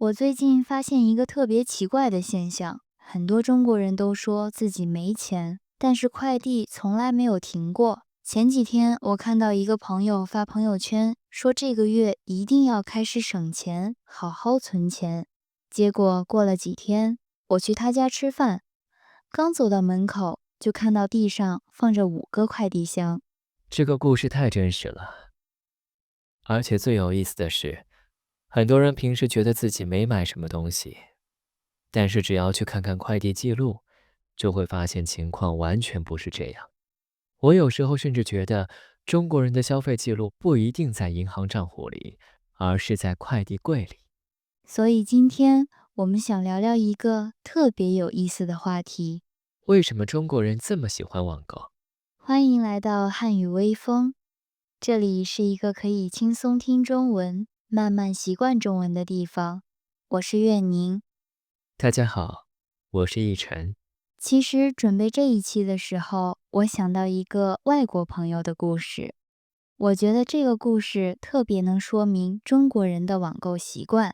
我最近發現一個特別奇怪的現象，很多中國人都說自己沒錢，但是快遞從來沒有停過。前幾天我看到一個朋友發朋友圈，說這個月一定要開始省錢，好好存錢。結果過了幾天，我去他家吃飯，剛走到門口，就看到地上放着5個快遞箱。這個故事太真實了，而且最有意思的是，很多人平時覺得自己沒買什麼東西，但是只要去看看快遞記錄，就會發現情況完全不是這樣。我有時候甚至覺得，中國人的消費記錄不一定在銀行賬戶裡，而是在快遞櫃裡。所以今天我們想聊聊一個特別有意思的話題：為什麼中國人這麼喜歡網購？歡迎來到漢語微風，這裡是一個可以輕鬆聽中文、慢慢習慣中文的地方。我是月寧。大家好，我是奕晨。其實準備這一期的時候，我想到一個外國朋友的故事。我覺得這個故事特別能說明中國人的網購習慣。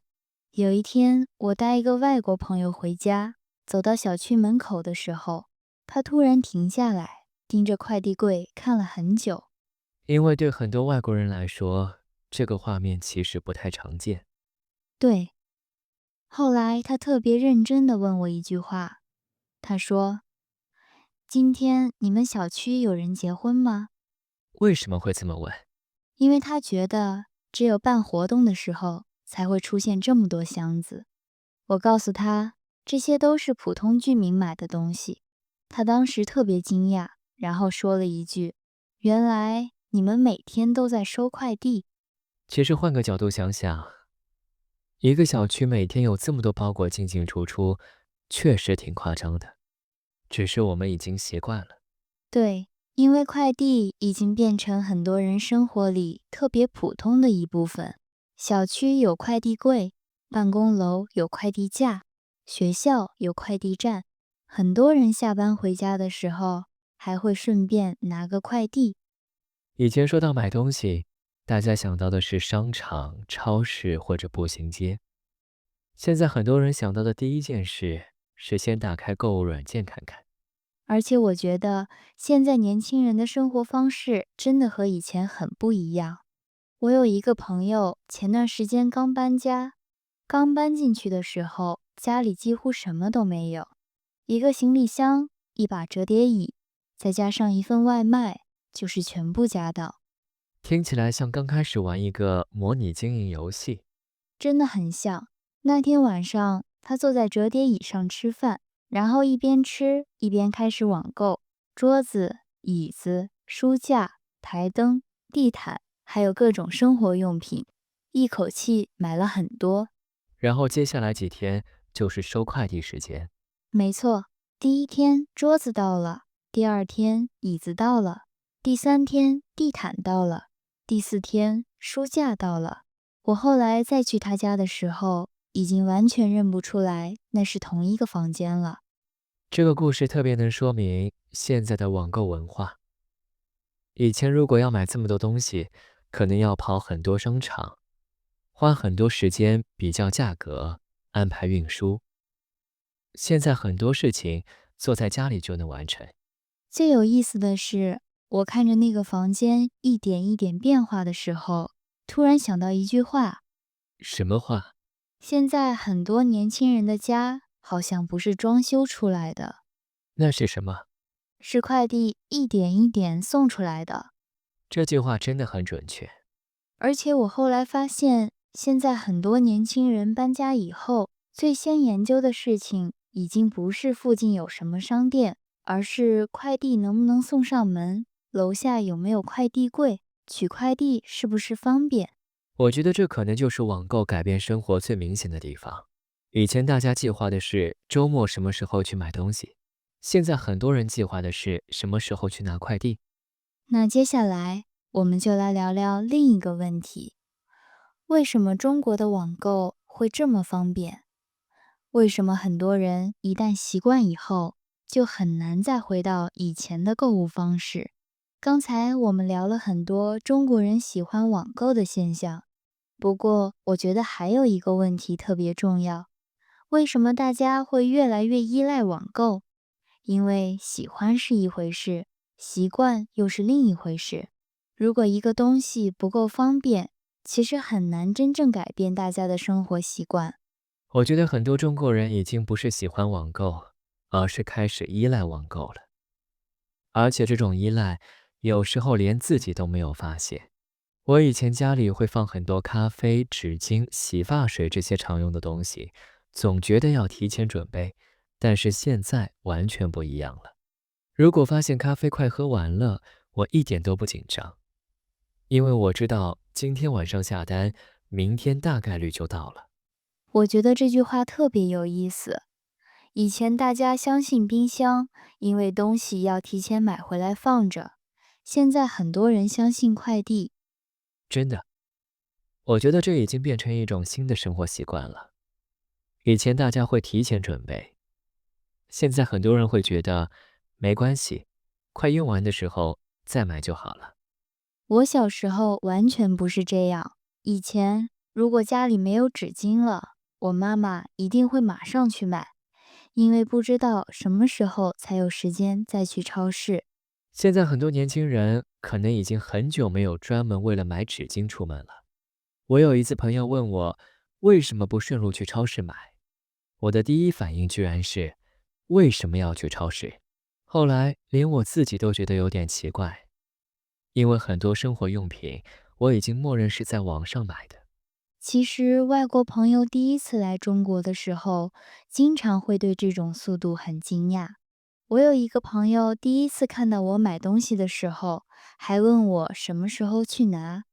有一天，我帶一個外國朋友回家，走到小區門口的時候，他突然停下來，盯着快遞櫃看了很久。因為對很多外國人來說，這個畫面其實不太常見。對。後來他特別認真地問我一句話，他說：“今天你們小區有人結婚嗎？”為什麼會這麼問？因為他覺得只有辦活動的時候才會出現這麼多箱子。我告訴他，這些都是普通居民買的東西。他當時特別驚訝，然後說了一句：“原來你們每天都在收快遞。”其實換個角度想想，一個小區每天有這麼多包裹進進出出，確實挺誇張的。只是我們已經習慣了。對，因為快遞已經變成很多人生活裡特別普通的一部分。小區有快遞櫃，辦公樓有快遞架，學校有快遞站。很多人下班回家的時候，還會順便拿個快遞。以前說到買東西，大家想到的是商場、超市或者步行街。現在很多人想到的第一件事是先打開購物軟件看看。而且我覺得現在年輕人的生活方式真的和以前很不一樣。我有一個朋友，前段時間剛搬家，剛搬進去的時候，家裡幾乎什麼都沒有，一個行李箱，一把折疊椅，再加上一份外賣，就是全部家當。聽起來像剛開始玩一個模擬經營遊戲。真的很像。那天晚上，他坐在折疊椅上吃飯，然後一邊吃一邊開始網購，桌子、椅子、書架、台燈、地毯，還有各種生活用品，一口氣買了很多。然後接下來幾天就是收快遞時間。沒錯，第一天桌子到了，第2天椅子到了，第3天地毯到了，第4天書架到了。我後來再去他家的時候，已經完全認不出來那是同一個房間了。這個故事特別能說明現在的網購文化。以前如果要買這麼多東西，可能要跑很多商場，花很多時間比較價格，安排運輸。現在很多事情坐在家裡就能完成。最有意思的是，我看着那個房間一點一點變化的時候，突然想到一句話。什麼話？現在很多年輕人的家好像不是裝修出來的。那是什麼？是快遞一點一點送出來的。這句話真的很準確。而且我後來發現，現在很多年輕人搬家以後，最先研究的事情已經不是附近有什麼商店，而是快遞能不能送上門，樓下有沒有快遞櫃，取快遞是不是方便。我覺得這可能就是網購改變生活最明顯的地方。以前大家計劃的是周末什麼時候去買東西，現在很多人計劃的是什麼時候去拿快遞。那接下來我們就來聊聊另一個問題：為什麼中國的網購會這麼方便？為什麼很多人一旦習慣以後，就很難再回到以前的購物方式？剛才我們聊了很多中國人喜歡網購的現象，不過，我覺得還有一個問題特別重要，為什麼大家會越來越依賴網購？因為喜歡是一回事，習慣又是另一回事。如果一個東西不夠方便，其實很難真正改變大家的生活習慣。我覺得很多中國人已經不是喜歡網購，而是開始依賴網購了。而且這種依賴，有時候連自己都沒有發現。我以前家裡會放很多咖啡、紙巾、洗髮水這些常用的東西，總覺得要提前準備。但是現在完全不一樣了。如果發現咖啡快喝完了，我一點都不緊張，因為我知道今天晚上下單，明天大概率就到了。我覺得這句話特別有意思。以前大家相信冰箱，因為東西要提前買回來放着。現在很多人相信快遞。真的，我覺得這已經變成一種新的生活習慣了。以前大家會提前準備，現在很多人會覺得沒關係，快用完的時候再買就好了。我小時候完全不是這樣。以前如果家裡沒有紙巾了，我媽媽一定會馬上去買，因為不知道什麼時候才有時間再去超市。現在很多年輕人可能已經很久沒有專門為了買紙巾出門了。我有一次朋友問我為什麼不順路去超市買，我的第一反應居然是為什麼要去超市？後來連我自己都覺得有點奇怪，因為很多生活用品我已經默認是在網上買的。其實外國朋友第一次來中國的時候，經常會對這種速度很驚訝。我有一個朋友第一次看到我買東西的時候，還問我什麼時候去拿。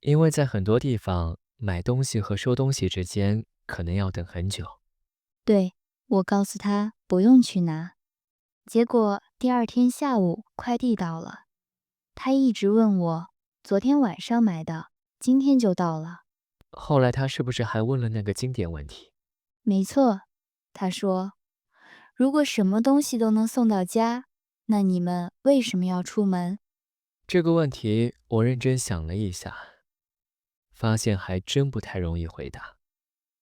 因為在很多地方，買東西和收東西之間可能要等很久。對，我告訴他不用去拿。結果第二天下午快遞到了，他一直問我昨天晚上買的，今天就到了。後來他是不是還問了那個經典問題？沒錯，他說，如果什麼東西都能送到家，那你們為什麼要出門？這個問題我認真想了一下，發現還真不太容易回答。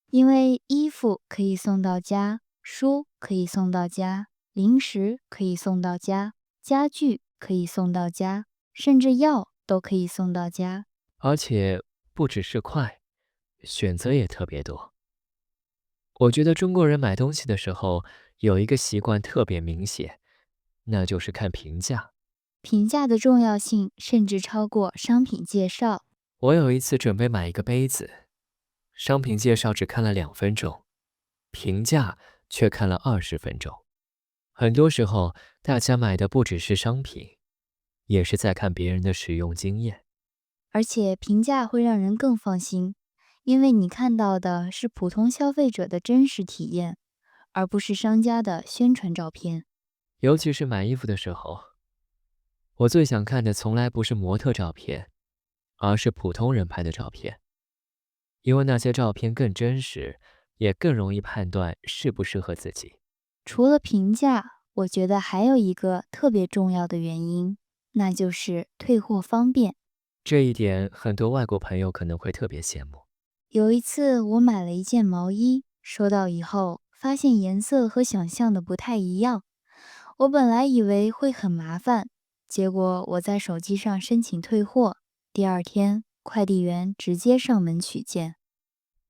因為衣服可以送到家，書可以送到家，零食可以送到家，家具可以送到家，甚至藥都可以送到家。而且不只是快，選擇也特別多。我覺得中國人買東西的時候有一個習慣特別明顯，那就是看評價。評價的重要性甚至超過商品介紹。我有一次準備買一個杯子，商品介紹只看了2分鐘，評價卻看了20分鐘。很多時候，大家買的不只是商品，也是在看別人的使用經驗。而且評價會讓人更放心，因為你看到的是普通消費者的真實體驗，而不是商家的宣傳照片。尤其是買衣服的時候，我最想看的從來不是模特照片，而是普通人拍的照片，因為那些照片更真實，也更容易判斷適不適合自己。除了評價，我覺得還有一個特別重要的原因，那就是退貨方便。這一點很多外國朋友可能會特別羨慕。有一次我買了一件毛衣，收到以後發現顏色和想象的不太一樣。我本來以為會很麻煩，結果我在手機上申請退貨，第二天快遞員直接上門取件。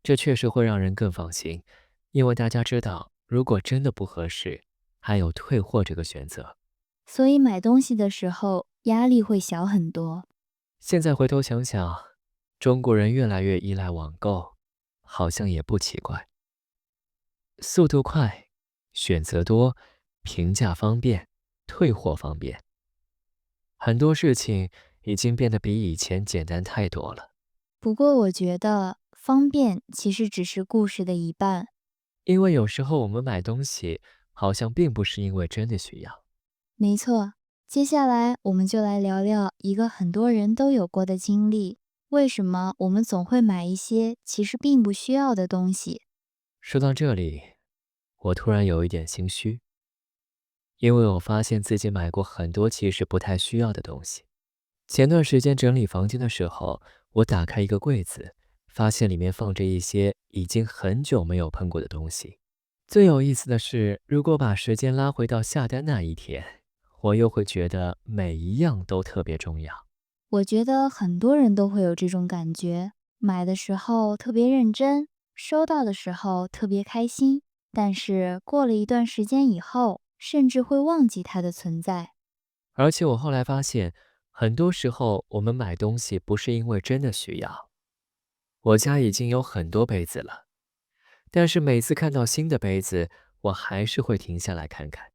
這確實會讓人更放心，因為大家知道，如果真的不合適，還有退貨這個選擇。所以買東西的時候壓力會小很多。現在回頭想想，中國人越來越依賴網購，好像也不奇怪。速度快，選擇多，評價方便，退貨方便，很多事情已經變得比以前簡單太多了。不過我覺得方便其實只是故事的一半，因為有時候我們買東西好像並不是因為真的需要。沒錯。接下來我們就來聊聊一個很多人都有過的經歷，為什麼我們總會買一些其實並不需要的東西。說到這裡，我突然有一點心虛，因為我發現自己買過很多其實不太需要的東西。前段時間整理房間的時候，我打開一個櫃子，發現裡面放着一些已經很久沒有碰過的東西。最有意思的是，如果把時間拉回到下單那一天，我又会覺得每一樣都特別重要。我覺得很多人都會有這種感覺，買的時候特別認真，收到的時候特別開心，但是過了一段時間以後，甚至會忘記它的存在。而且我後來發現，很多時候我們買東西不是因為真的需要。我家已經有很多杯子了，但是每次看到新的杯子，我還是会停下來看看。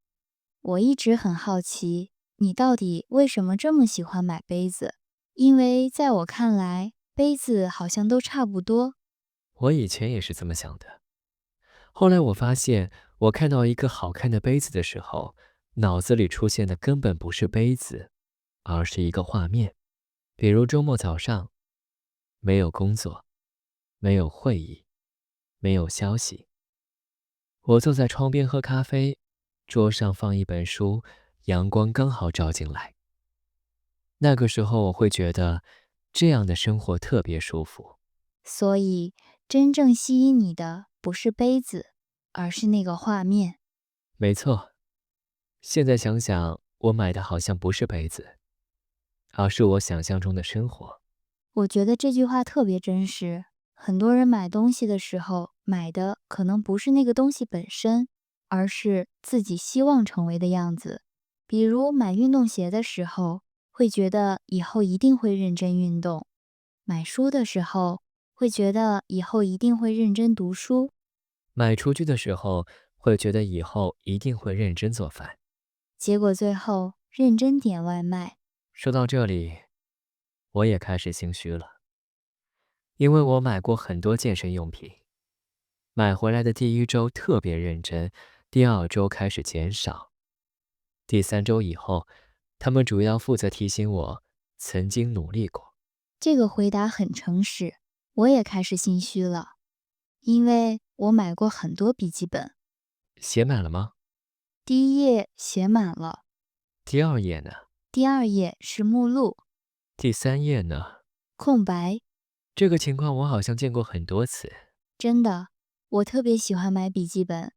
我一直很好奇，你到底為什麼這麼喜歡買杯子？因為在我看來，杯子好像都差不多。我以前也是這麼想的。後來我發現，我看到一個好看的杯子的時候，腦子裡出現的根本不是杯子，而是一個畫面。比如周末早上，沒有工作，沒有會議，沒有消息，我坐在窗邊喝咖啡，桌上放一本書，陽光剛好照進來。那個時候我會覺得，這樣的生活特別舒服。所以，真正吸引你的不是杯子，而是那個畫面。沒錯，現在想想，我買的好像不是杯子，而是我想象中的生活。我覺得這句話特別真實。很多人買東西的時候，買的可能不是那個東西本身，而是自己希望成為的樣子。比如買運動鞋的時候，會覺得以後一定會認真運動；買書的時候，會覺得以後一定會認真讀書；買廚具的時候，會覺得以後一定會認真做飯。結果最後認真點外賣。說到這裡，我也開始心虛了，因為我買過很多健身用品，買回來的第一周特別認真，第二周開始減少，第三周以後，他們主要負責提醒我曾經努力過。這個回答很誠實，我也開始心虛了，因為我買過很多筆記本。寫滿了嗎？第一頁寫滿了。第二頁呢？第二頁是目錄。第三頁呢？空白。這個情況我好像見過很多次。真的，我特別喜歡買筆記本。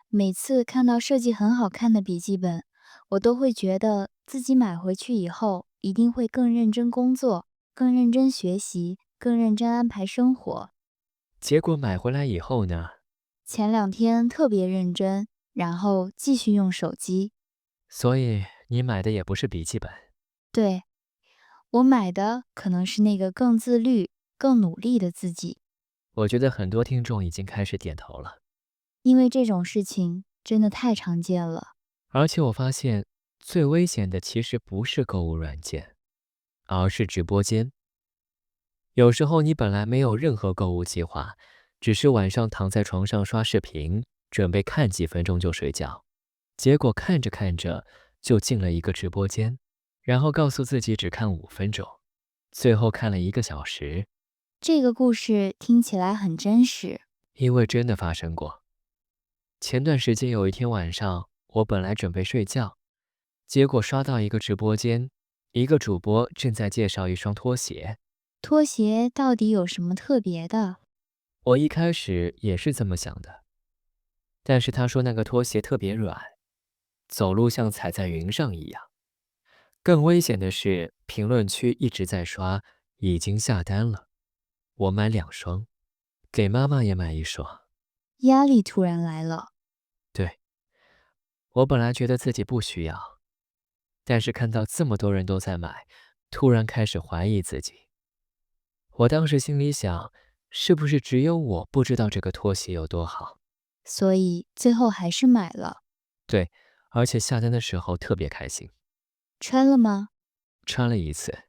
每次看到設計很好看的筆記本，我都會覺得自己買回去以後一定會更認真工作，更認真學習，更認真安排生活。結果買回來以後呢？前2天特別認真，然後繼續用手機。所以你買的也不是筆記本？對，我買的可能是那個更自律、更努力的自己。我覺得很多聽眾已經開始點頭了，因為這種事情真的太常見了。而且我發現最危險的其實不是購物軟件，而是直播間。有時候你本來沒有任何購物計劃，只是晚上躺在床上刷視頻，準備看幾分鐘就睡覺，結果看着看着就進了一個直播間，然後告訴自己只看5分鐘，最後看了1個小時。這個故事聽起來很真實，因為真的發生過。前段時間有一天晚上，我本來準備睡覺，結果刷到一個直播間，一個主播正在介紹一雙拖鞋。拖鞋到底有什麼特別的？我一開始也是這麼想的，但是他說那個拖鞋特別軟，走路像踩在雲上一樣。更危險的是，評論區一直在刷已經下單了，我買2雙，給媽媽也買1雙。壓力突然來了。對，我本來覺得自己不需要，但是看到這麼多人都在買，突然開始懷疑自己。我當時心裡想，是不是只有我不知道這個拖鞋有多好？所以最後還是買了。對，而且下單的時候特別開心。穿了嗎？穿了1次。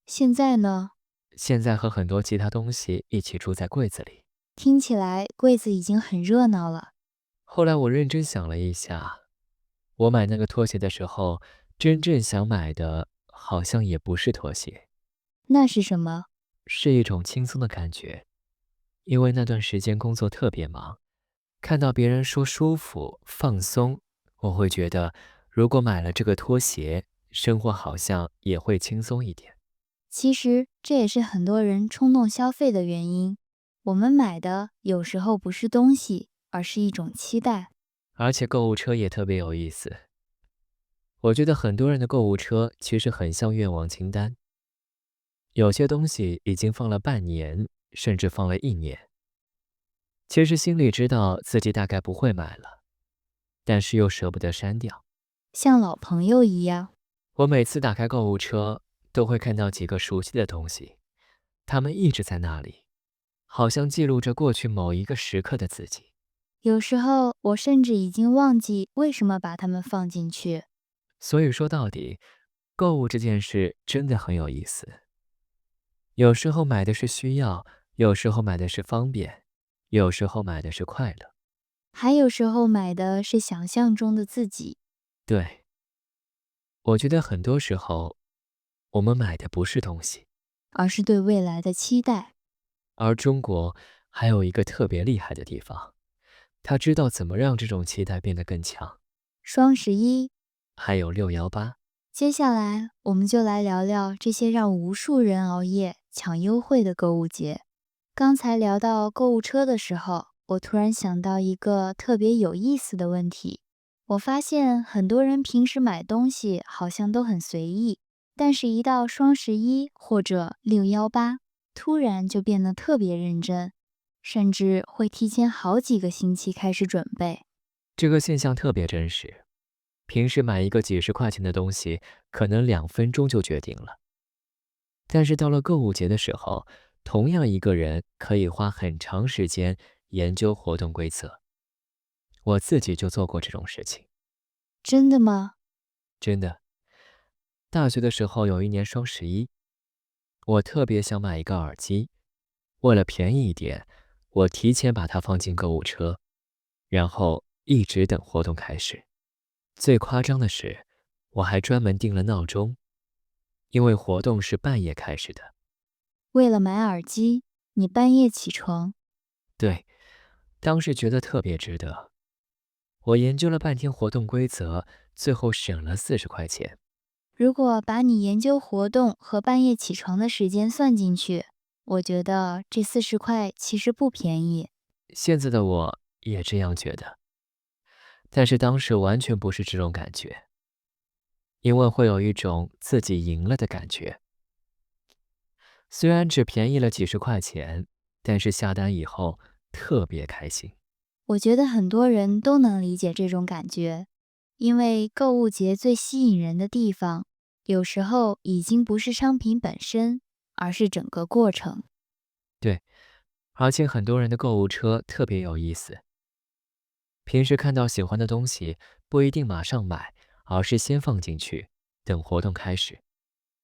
現在呢？現在和很多其他東西一起住在櫃子裡。聽起來櫃子已經很熱鬧了。後來我認真想了一下，我買那個拖鞋的時候，真正想買的好像也不是拖鞋。那是什麼？是一種輕鬆的感覺。因為那段時間工作特別忙，看到別人說舒服、放鬆，我會覺得如果買了這個拖鞋，生活好像也會輕鬆一點。其實這也是很多人衝動消費的原因。我們買的有時候不是東西，而是一種期待。而且购物車也特別有意思。我覺得很多人的购物车其實很像願望清单，有些東西已經放了半年，甚至放了1年。其實心裡知道自己大概不會買了，但是又捨不得刪掉，像老朋友一樣。我每次打開購物車，都會看到幾個熟悉的東西，它們一直在那裡，好像記錄着過去某一個時刻的自己。有時候我甚至已經忘記為什麼把它們放進去。所以說到底，购物这件事真的很有意思。有时候買的是需要，有时候买的是方便，有时候買的是快樂，還有時候買的是想象中的自己。对，我覺得很多時候，我們買的不是東西，而是對未來的期待。而中國還有一個特別厲害的地方，他知道怎麼讓這種期待變得更強。雙11，還有618。接下來我們就來聊聊這些讓無數人熬夜搶優惠的購物節。剛才聊到購物車的時候，我突然想到一個特別有意思的問題。我發現很多人平時買東西好像都很隨意，但是一到雙11或者618，突然就變得特別認真，甚至會提前好幾個星期開始準備。這個現象特別真實。平時買一個幾十塊錢的東西，可能2分鐘就決定了。但是到了購物節的時候，同樣一個人可以花很長時間研究活動規則。我自己就做過這種事情。真的嗎？真的。大學的時候有一年雙11，我特別想買一個耳機，為了便宜一點，我提前把它放進購物車，然後一直等活動開始。最誇張的是，我還專門定了鬧鐘，因為活動是半夜開始的。為了買耳機，你半夜起床？對，當時覺得特別值得。我研究了半天活動規則，最後省了40塊錢。如果把你研究活動和半夜起床的時間算進去，我覺得這40塊其實不便宜。現在的我也這樣覺得。但是當時完全不是這種感覺，因為會有一種自己贏了的感覺。雖然只便宜了幾十塊錢，但是下單以後特別開心。我覺得很多人都能理解這種感覺，因為購物節最吸引人的地方，有時候已經不是商品本身，而是整個過程。對，而且很多人的購物車特別有意思。平時看到喜歡的東西，不一定馬上買，而是先放進去，等活動開始。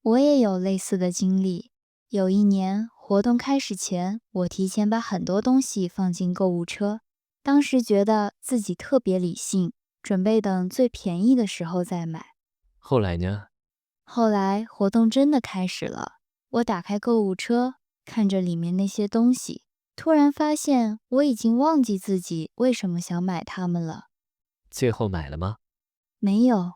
我也有類似的經歷。有一年活動開始前，我提前把很多東西放進購物車，當時覺得自己特別理性，準備等最便宜的時候再買。後來呢？後來活動真的開始了，我打開購物車，看着裡面那些東西，突然發現我已經忘記自己為什麼想買它們了。最後買了嗎？沒有。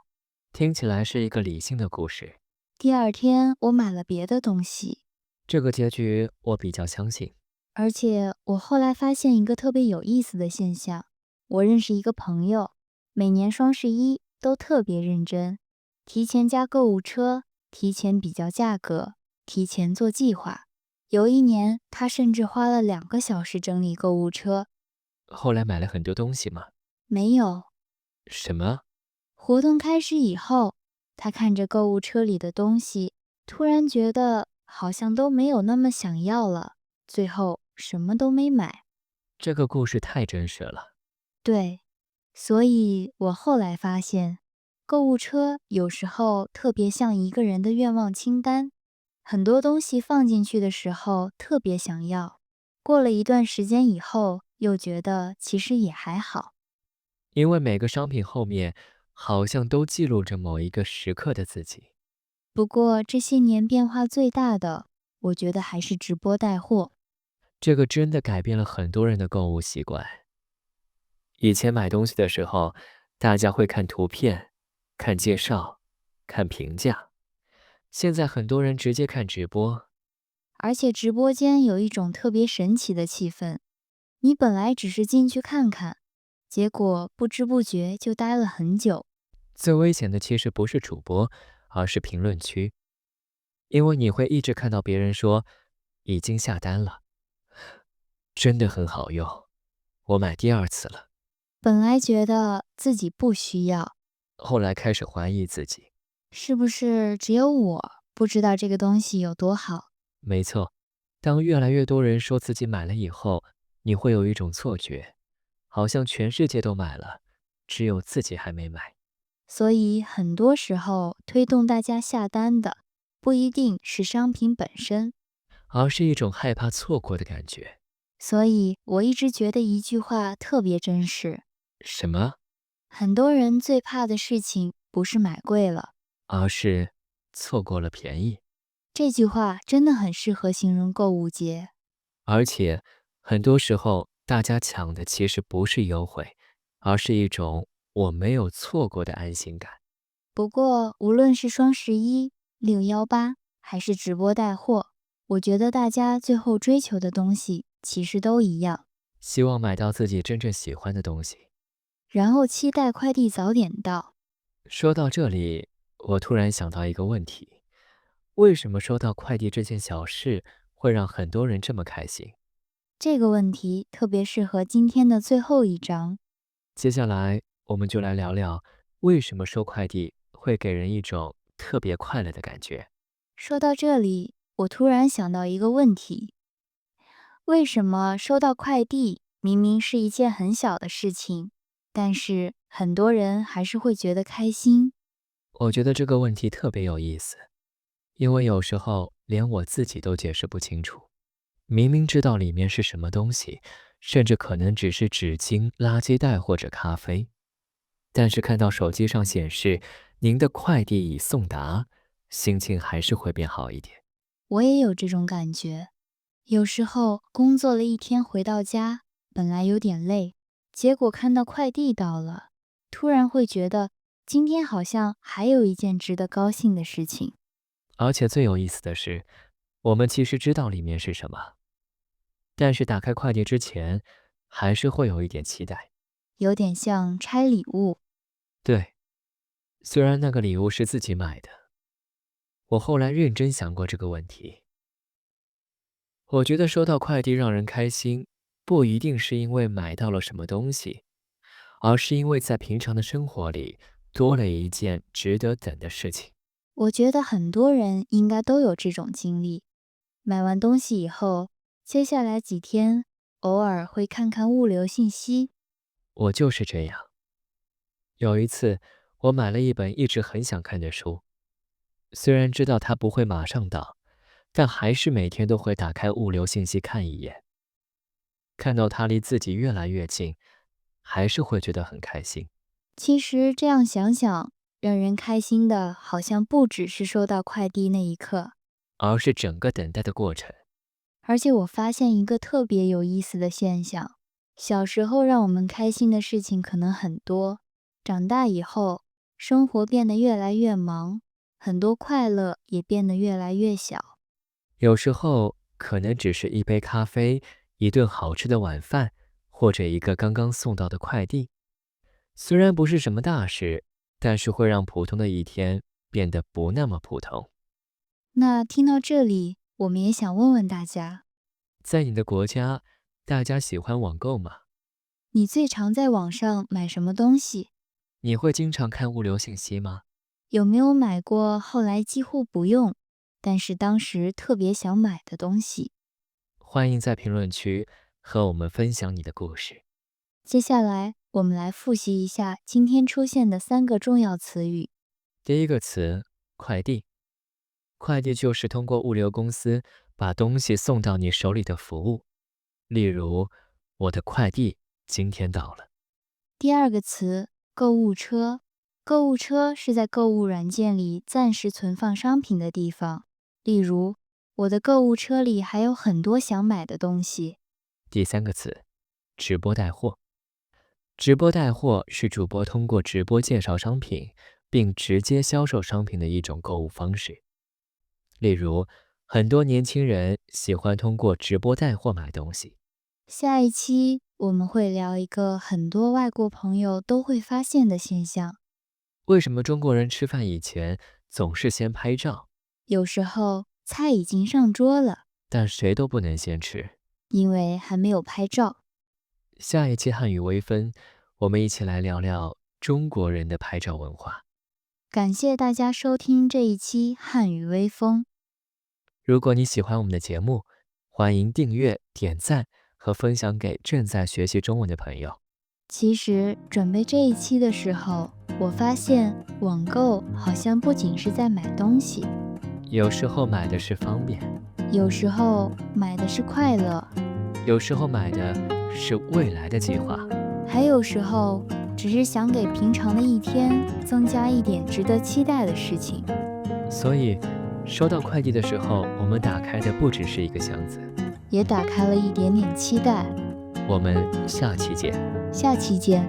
聽起來是一個理性的故事。第二天我買了別的東西。這個結局我比較相信。而且我後來發現一個特別有意思的現象，我認識一個朋友，每年雙11都特別認真，提前加購物車，提前比較價格，提前做計劃。有一年，他甚至花了2個小時整理購物車。後來買了很多東西嗎？沒有。什麼？活動開始以後，他看着購物車裡的東西，突然覺得好像都沒有那麼想要了，最後什麼都沒買。這個故事太真實了。對，所以我後來發現，購物車有時候特別像一個人的願望清單，很多東西放進去的時候特別想要，過了一段時間以後，又覺得其實也還好。因為每個商品後面好像都記錄着某一個時刻的自己。不過這些年變化最大的，我覺得還是直播帶貨。這個真的改變了很多人的購物習慣。以前買東西的時候，大家會看圖片、看介紹、看評價。現在很多人直接看直播。而且直播間有一種特別神奇的氣氛，你本來只是進去看看，結果不知不覺就待了很久。最危險的其實不是主播，而是評論區，因為你會一直看到別人說已經下單了，真的很好用，我買第2次了。本來覺得自己不需要，後來開始懷疑自己，是不是只有我不知道這個東西有多好？沒錯，當越來越多人說自己買了以後，你會有一種錯覺，好像全世界都買了，只有自己還没買。所以很多時候推動大家下单的不一定是商品本身，而是一種害怕錯過的感覺。所以我一直覺得一句話特別真實。什麼？很多人最怕的事情不是買貴了，而是錯過了便宜。這句話真的很適合形容購物節。而且很多时候大家搶的其實不是優惠，而是一種我沒有錯過的安心感。不過無論是雙11、618還是直播帶貨，我覺得大家最後追求的東西其實都一樣，希望買到自己真正喜歡的東西，然後期待快遞早點到。說到這裡，我突然想到一個問題，為什麼收到快遞這件小事會讓很多人這麼開心？這個問題特別適合今天的最後一章。接下來我們就來聊聊為什麼收快遞會給人一種特別快樂的感覺。說到這裡，我突然想到一個問題，為什麼收到快遞明明是一件很小的事情，但是很多人還是會覺得開心？我覺得這個問題特別有意思，因為有時候連我自己都解釋不清楚。明明知道裡面是什麼東西，甚至可能只是紙巾、垃圾袋或者咖啡，但是看到手機上顯示您的快遞已送達，心情還是會变好一點。我也有這種感覺，有時候工作了一天回到家，本來有點累，結果看到快遞到了，突然會覺得今天好像還有一件值得高興的事情。而且最有意思的是，我們其實知道裡面是什麼，但是打開快遞之前，還是會有一點期待，有點像拆禮物。對，雖然那個禮物是自己買的，我後來認真想過這個問題。我覺得收到快遞讓人開心，不一定是因為買到了什麼東西，而是因為在平常的生活裡多了一件值得等的事情。我覺得很多人應該都有這種經歷，買完東西以後，接下來幾天偶爾會看看物流信息。我就是這樣。有一次，我買了一本一直很想看的書，雖然知道它不會馬上到，但還是每天都會打開物流信息看一眼。看到它離自己越來越近，還是會覺得很開心。其實這樣想想，讓人開心的好像不只是收到快遞那一刻，而是整個等待的過程。而且我發現一個特別有意思的現象，小時候讓我們開心的事情可能很多，長大以後，生活變得越來越忙，很多快樂也變得越來越小。有時候可能只是一杯咖啡，一頓好吃的晚飯，或者一個剛剛送到的快遞。雖然不是什麼大事，但是會讓普通的一天變得不那麼普通。那聽到這裡，我們也想問問大家，在你的國家，大家喜歡網購嗎？你最常在網上買什麼東西？你會經常看物流信息嗎？有沒有買過後來幾乎不用，但是當時特別想買的東西？歡迎在評論區和我們分享你的故事。接下來，我們來複習一下今天出現的3個重要詞語。第一個詞，快遞。快遞就是通過物流公司把東西送到你手裡的服務。例如，我的快遞今天到了。第二個詞，購物車。購物車是在購物軟件裡暫時存放商品的地方。例如，我的購物車裡還有很多想買的東西。第三個詞，直播帶貨。直播帶貨是主播通過直播介紹商品，並直接銷售商品的一種購物方式。例如，很多年輕人喜歡通過直播帶貨買東西。下一期我們會聊一個很多外國朋友都會發現的現象：為什麼中國人吃飯以前總是先拍照？有時候菜已經上桌了，但誰都不能先吃，因為還沒有拍照。下一期漢語微分，我們一起來聊聊中國人的拍照文化。感謝大家收聽這一期漢語微風。如果你喜歡我們的節目，歡迎訂閱、點讚和分享給正在學習中文的朋友。其實準備這一期的時候，我發現網購好像不僅是在買東西，有時候買的是方便，有時候買的是快樂，有時候買的是未來的計劃，還有時候只是想給平常的一天增加一點值得期待的事情。所以收到快遞的時候，我們打開的不只是一個箱子，也打開了一點點期待。我們下期見。下期見。